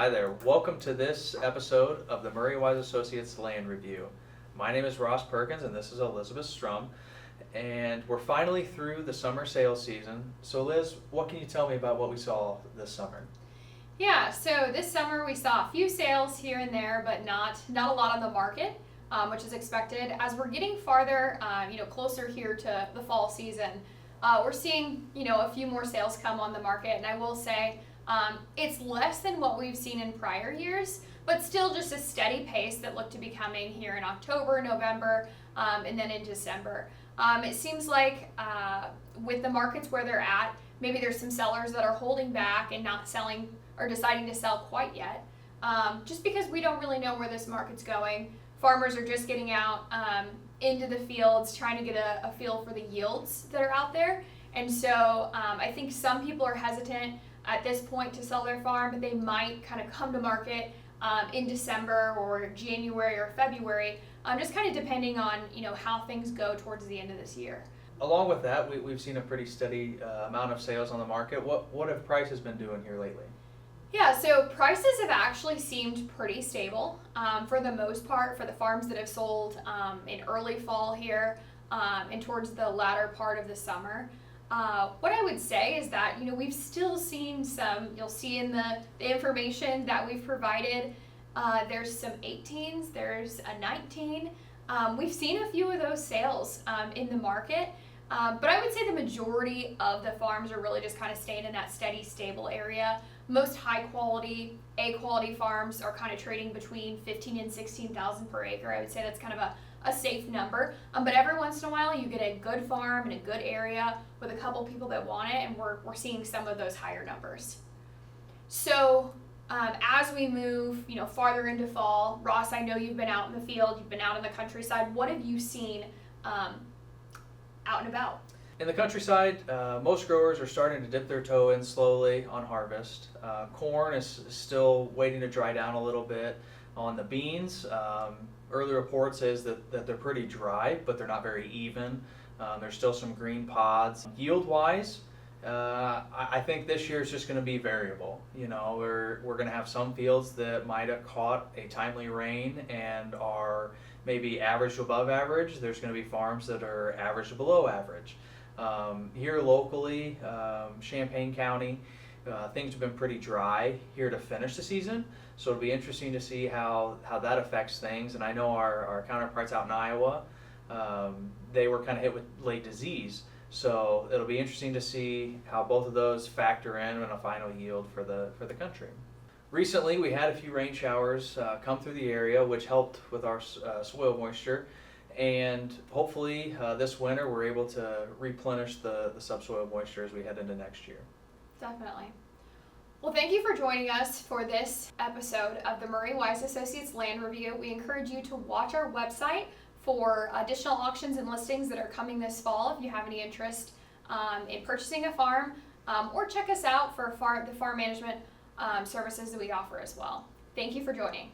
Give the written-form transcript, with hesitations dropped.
Hi there. Welcome to this episode of the Murray Wise Associates Land Review. My name is Ross Perkins and this is Elizabeth Strum. And we're finally through the summer sales season. So Liz, what can you tell me about what we saw this summer? Yeah, so this summer we saw a few sales here and there, but not a lot on the market, which is expected. As we're getting farther, closer here to the fall season, we're seeing, a few more sales come on the market. And I will say it's less than what we've seen in prior years, but still just a steady pace that looked to be coming here in October, November, and then in December. It seems like with the markets where they're at, maybe there's some sellers that are holding back and not selling or deciding to sell quite yet, just because we don't really know where this market's going. Farmers are just getting out into the fields, trying to get a feel for the yields that are out there. And so I think some people are hesitant at this point to sell their farm, but they might kind of come to market in December or January or February, just kind of depending on how things go towards the end of this year. Along with that, we've seen a pretty steady amount of sales on the market. What have prices been doing here lately? Yeah, so prices have actually seemed pretty stable for the most part for the farms that have sold in early fall here and towards the latter part of the summer. What I would say is that, we've still seen some, you'll see in the information that we've provided, there's some 18s, there's a 19. We've seen a few of those sales in the market, but I would say the majority of the farms are really just kind of staying in that steady, stable area. Most high quality, A quality farms are kind of trading between 15 and 16,000 per acre. I would say that's kind of a safe number. But every once in a while you get a good farm in a good area with a couple people that want it, and we're seeing some of those higher numbers. So as we move, farther into fall, Ross, I know you've been out in the field, you've been out in the countryside. What have you seen out and about? In the countryside, most growers are starting to dip their toe in slowly on harvest. Corn is still waiting to dry down a little bit. On the beans, early report says that they're pretty dry, but they're not very even. There's still some green pods. Yield-wise, I think this year is just going to be variable. We're going to have some fields that might have caught a timely rain and are maybe average to above average. There's going to be farms that are average to below average. Here locally, Champaign County, things have been pretty dry here to finish the season, so it'll be interesting to see how that affects things. And I know our counterparts out in Iowa, they were kind of hit with late disease, so it'll be interesting to see how both of those factor in a final yield for the country. Recently, we had a few rain showers come through the area, which helped with our soil moisture. And hopefully this winter we're able to replenish the subsoil moisture as we head into next year. Definitely. Well, thank you for joining us for this episode of the Murray Wise Associates Land Review. We encourage you to watch our website for additional auctions and listings that are coming this fall if you have any interest in purchasing a farm, or check us out for the farm management services that we offer as well. Thank you for joining.